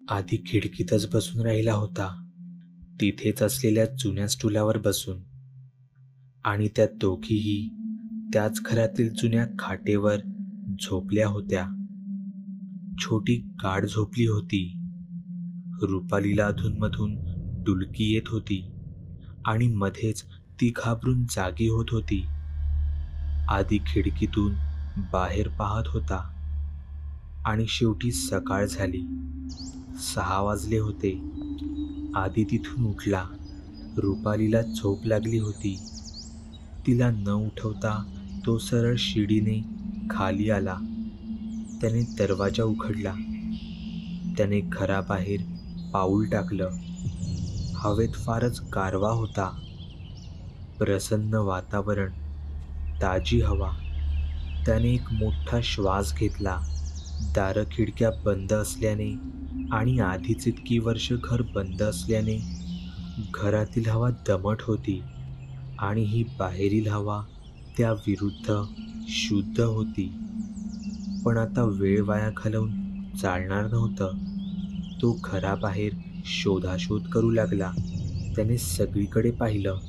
आधी खिडकीतच बसून राहिला होता, तिथेच असलेल्या जुन्या स्टुलावर बसून. आणि त्या दोघीही त्याच घरातील जुन्या खाटेवर झोपल्या होत्या. छोटी गाढ झोपली होती. रुपालीला अधूनमधून डुलकी येत होती आणि मध्येच ती घाबरून जागी होत होती. आधी खिडकीतून बाहेर पाहत होता आणि शेवटी सकाळ झाली. 6 वाजले होते. आधी तिथून उठला. रुपालीला झोप लागली होती. तिला न उठवता तो सरळ शिडीने खाली आला. त्याने दरवाजा उघडला. त्याने घराबाहेर पाऊल टाकलं. हवेत फारच गारवा होता. प्रसन्न वातावरण, ताजी हवा. त्याने एक मोठा श्वास घेतला. दारं खिडक्या बंद असल्याने आणि आधीच इतकी वर्ष घर बंद असल्याने घरातील हवा दमट होती आणि ही बाहेरील हवा त्या विरुद्ध शुद्ध होती. पण आता वेळ वाया घालवून चालणार नव्हतं. तो घराबाहेर शोधाशोध करू लागला. त्याने सगळीकडे पाहिलं,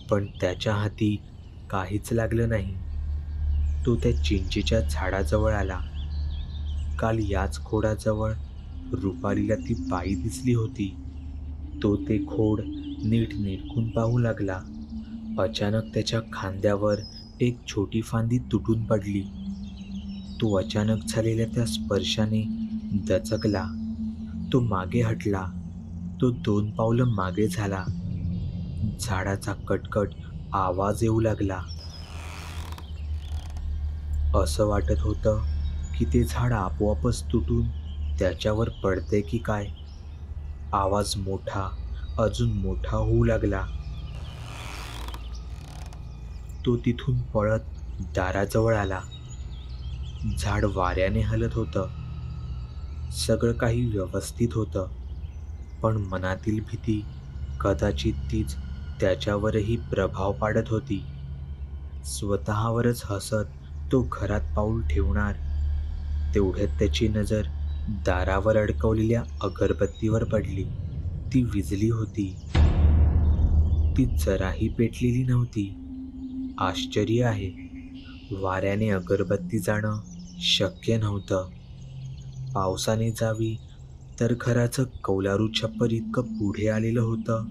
पण त्याच्या हाती काहीच लागलं नाही. तो त्या चिंचेच्या झाडाजवळ आला. काल याच खोडाजवळ रुपालीला ती बाई दिसली होती. तो ते खोड नीट निरखून पाहू लागला. अचानक त्याच्या खांद्यावर एक छोटी फांदी तुटून पडली. तो अचानक झालेल्या त्या स्पर्शाने दचकला. तो मागे हटला. तो 2 पावलं मागे झाला. झाडाचा कटकट आवाज येऊ लागला. असं वाटत होतं की ते झाड आपोआपच तुटून त्याच्यावर पडते की काय. आवाज मोठा, अजून मोठा होऊ लागला. तो तिथून पळत दाराजवळ आला. झाड वाऱ्याने हलत होतं. सगळं काही व्यवस्थित होतं, पण मनातील भीती कदाचित तीच त्याच्यावरही प्रभाव पाडत होती. स्वतःवरच हसत तो घरात पाऊल ठेवणार, तेवढ्यात त्याची नजर दारावर अडकवलेल्या अगरबत्तीवर पडली. ती विझली होती. ती जराही पेटलेली नव्हती. आश्चर्य आहे, वाऱ्याने अगरबत्ती जाणं शक्य नव्हतं. पावसाने जावी तर घराचं कौलारू छप्पर इतकं पुढे आलेलं होतं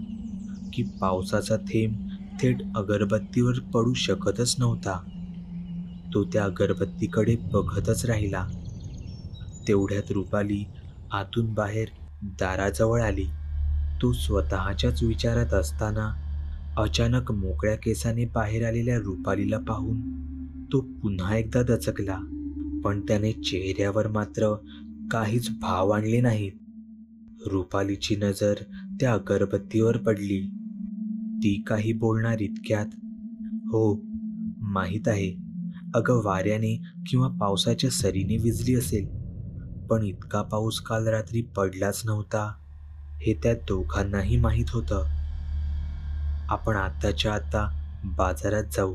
की पावसाचा थेंब थेट अगरबत्तीवर पडू शकतच नव्हता. तो त्या अगरबत्तीकडे बघतच राहिला. तेवढ्यात रुपाली आतून बाहेर दाराजवळ आली. तो स्वतःच्याच विचारात असताना अचानक मोकळ्या केसाने बाहेर आलेल्या रुपालीला पाहून तो पुन्हा एकदा दचकला. पण त्याने चेहऱ्यावर मात्र काहीच भाव आणले नाहीत. रुपालीची नजर त्या अगरबत्तीवर पडली. ती काही बोलणार इतक्यात, "हो, माहीत आहे. अगं, वाऱ्याने किंवा पावसाच्या सरीने विझली असेल, पण इतका पाऊस काल रात्री पडलाच नव्हता हे त्या दोघांनाही माहीत होतं. आपण आत्ताच्या आत्ता बाजारात जाऊ.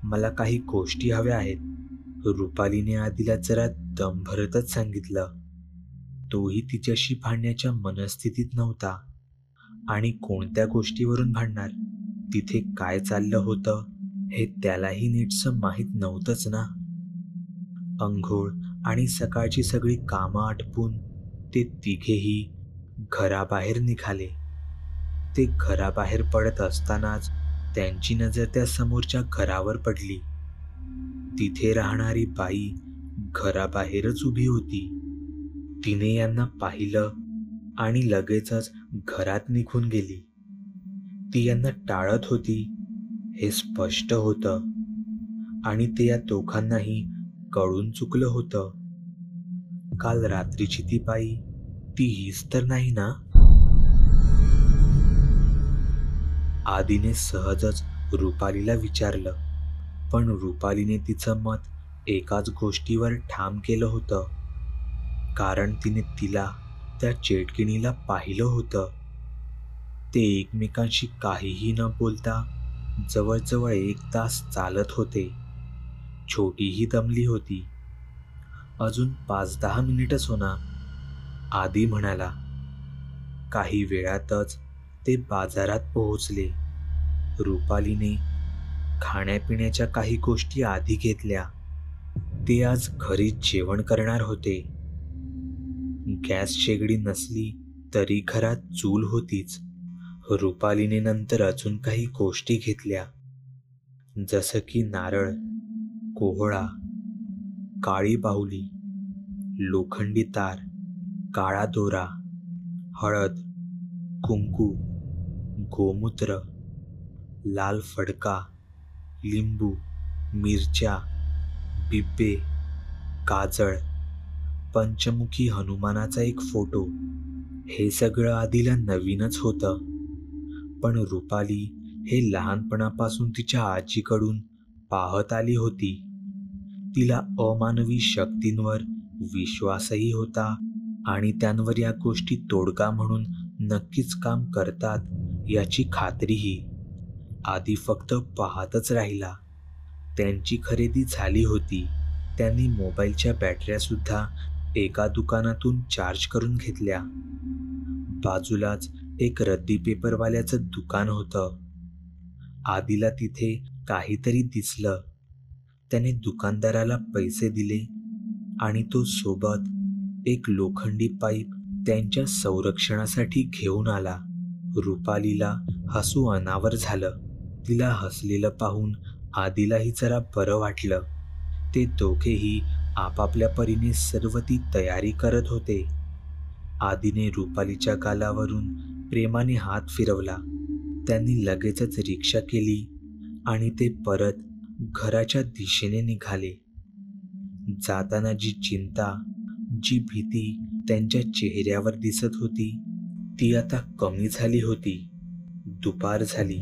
मला काही गोष्टी हव्या आहेत," रुपालीने आधीला जरा दम भरतच सांगितलं. तोही तिच्याशी भांडण्याच्या मनस्थितीत नव्हता. आणि कोणत्या गोष्टीवरून भांडणार? तिथे काय चाललं होतं हे त्यालाही नीटसं माहीत नव्हतंच ना. अंघोळ आणि सकाळची सगळी कामं आटपून ते तिघेही घराबाहेर निघाले. ते घराबाहेर पडत असतानाच त्यांची नजर त्या समोरच्या घरावर पडली. तिथे राहणारी बाई घराबाहेरच उभी होती. तिने यांना पाहिलं आणि लगेचच घरात निघून गेली. ती यांना टाळत होती हे स्पष्ट होतं आणि ते या दोघांनाही कळून चुकलं होतं. काल रात्रीची ती बाई, ती हीच तर नाही ना? आधीने सहजच रुपालीला विचारलं, पण रुपालीने तिचं मत एकाच गोष्टीवर ठाम केलं होतं. कारण तिने तिला, त्या चेटकिणीला पाहिलं होतं. ते एकमेकांशी काहीही न बोलता जवळजवळ 1 तास चालत होते. छोटीही दमली होती. अजून 5-10 मिनिटच होणार. आदी म्हणाला. काही वेळातच ते बाजारात पोहोचले. रुपालीने खाण्यापिण्याच्या काही गोष्टी आधी घेतल्या. ते आज घरीच जेवण करणार होते. गॅस शेगडी नसली तरी घरात चूल होतीच. रुपालीने नंतर अजून काही गोष्टी घेतल्या, जसं की नारळ, कोहळा, काळी बाहुली, लोखंडी तार, काळा दोरा, हळद, कुंकू, गोमूत्र, लाल फडका, लिंबू, मिरच्या, बिब्बे, काजळ, पंचमुखी हनुमानाचा एक फोटो. हे सगळं आधीला नवीनच होतं, पण रुपाली हे लहानपणापासून तिच्या आजीकडून पाहत आली होती. तिला अमानवी शक्तींवर विश्वासही होता आणि त्यांवर या गोष्टी तोडगा म्हणून नक्कीच काम करतात याची खात्रीही. आधी फक्त पाहतच राहिला. त्यांची खरेदी झाली होती. त्यांनी मोबाईलच्या बॅटऱ्यासुद्धा एका दुकानातून चार्ज करून घेतल्या. बाजूलाच एक रद्दी पेपरवाल्याचं दुकान होतं. आदीला तिथे काहीतरी दिसलं. त्याने दुकानदाराला पैसे दिले आणि तो सोबत एक लोखंडी पाईप त्यांच्या संरक्षणासाठी घेऊन आला. रुपालीला हसू अनावर झालं. तिला हसलेलं पाहून आदीलाही जरा बरं वाटलं. ते दोघेही आपापल्या परीने सर्व ती तयारी करत होते. आदीने रुपालीच्या गालावरून प्रेमाने हात फिरवला. त्यांनी लगेचच रिक्षा केली आणि ते परत घराच्या दिशेने निघाले. जाताना जी चिंता, जी भीती त्यांच्या चेहऱ्यावर दिसत होती ती आता कमी झाली होती. दुपार झाली.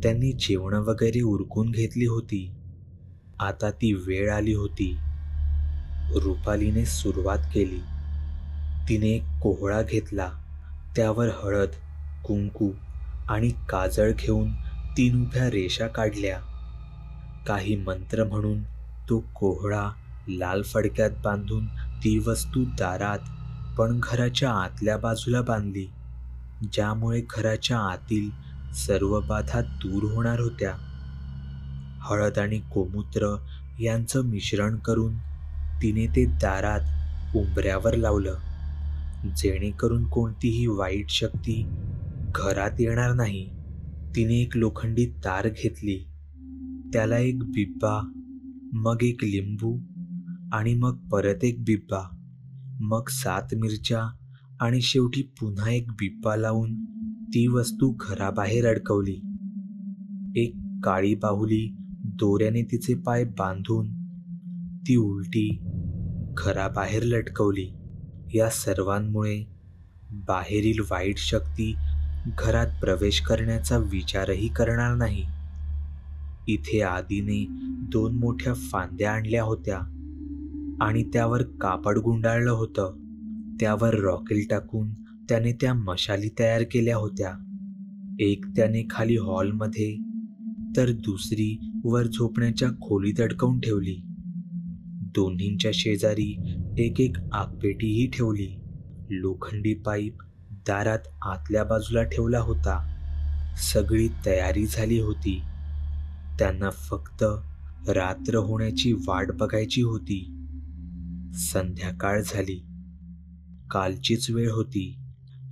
त्यांनी जेवण वगैरे उरकून घेतली होती. आता ती वेळ आली होती. रुपालीने सुरुवात केली. तिने एक कोहळा घेतला. त्यावर हळद, कुंकू आणि काजळ घेऊन 3 उभ्या रेषा काढल्या. काही मंत्र म्हणून तो कोहळा लाल फडक्यात बांधून ती वस्तू दारात पण घराच्या आतल्या बाजूला बांधली, ज्यामुळे घराच्या आतील सर्व बाधा दूर होणार होत्या. हळद आणि गोमूत्र यांचं मिश्रण करून तिने ते दारात उंबऱ्यावर लावलं, जेणेकरून कोणतीही वाईट शक्ती घरात येणार नाही. तिने एक लोखंडी तार घेतली. त्याला एक बिब्बा, मग एक लिंबू आणि मग परत एक बिब्बा, मग 7 मिरच्या आणि शेवटी पुन्हा एक बिब्बा लावून ती वस्तू घराबाहेर अडकवली. एक काळी बाहुली दोऱ्याने तिचे पाय बांधून ती उलटी घराबाहेर लटकवली. या सर्वांमुळे बाहेरील वाईट शक्ती घरात प्रवेश करण्याचा विचारही करणार नाही. इथे आदीने 2 मोठ्या फांद्या आणल्या होत्या आणि त्यावर कापड गुंडाळलं होतं. त्यावर रॉकेल टाकून त्याने त्या मशाली तयार केल्या होत्या. एक त्याने खाली हॉलमध्ये तर दुसरी वर झोपण्याच्या खोलीत अडकवून ठेवली. दोन्हींच्या शेजारी एक एक आगपेटीही ठेवली. लोखंडी पाईप दारात आतल्या बाजूला ठेवला होता. सगळी तयारी झाली होती. त्यांना फक्त रात्र होण्याची वाट बघायची होती. संध्याकाळ झाली. कालचीच वेळ होती.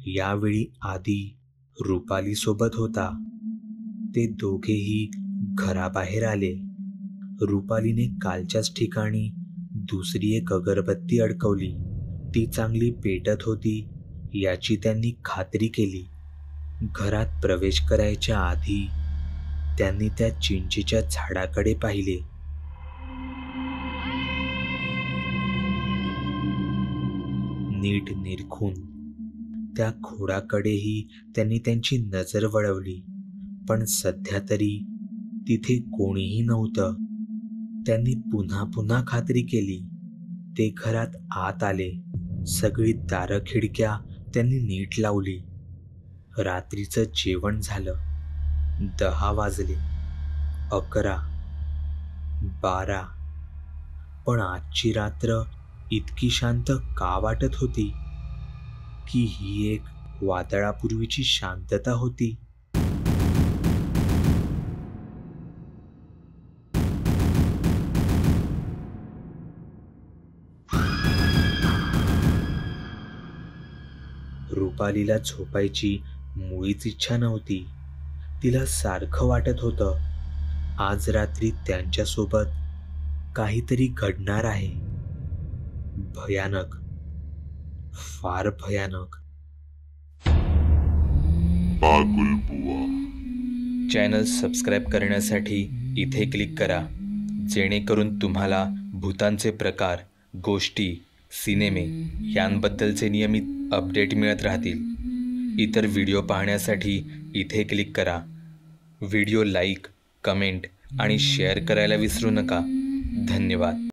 यावेळी आदी रुपाली सोबत होता. ते दोघेही घराबाहेर आले. रुपालीने कालच्याच ठिकाणी दुसरी एक अगरबत्ती अडकवली. ती चांगली पेटत होती याची त्यांनी खात्री केली. घरात प्रवेश करायच्या आधी त्यांनी त्या चिंचेच्या झाडाकडे पाहिले. नीट निरखून त्या खोडाकडेही त्यांनी त्यांची नजर वळवली, पण सध्या तरी तिथे कोणीही नव्हतं. त्यांनी पुन्हा पुन्हा खात्री केली. ते घरात आत आले. सगळी दारं खिडक्या त्यांनी नीट लावली. रात्रीचं जेवण झालं. 10 वाजले, 11, 12. पण आजची रात्र इतकी शांत का वाटत होती? की ही एक वादळापूर्वीची शांतता होती? रुपालीला झोपायची मुळीच इच्छा नव्हती. तिला सारखं वाटत होतं, आज रात्री त्यांच्यासोबत काहीतरी घडणार आहे. भयानक, फार भयानक. चॅनल सबस्क्राईब करण्यासाठी इथे क्लिक करा, जेणेकरून तुम्हाला भूतांचे प्रकार, गोष्टी, सिनेमे यांबद्दलचे नियमित अपडेट मिळत राहतील. इतर व्हिडिओ पाहण्यासाठी इथे क्लिक करा. व्हिडिओ लाईक, कमेंट आणि शेअर करायला विसरू नका. धन्यवाद.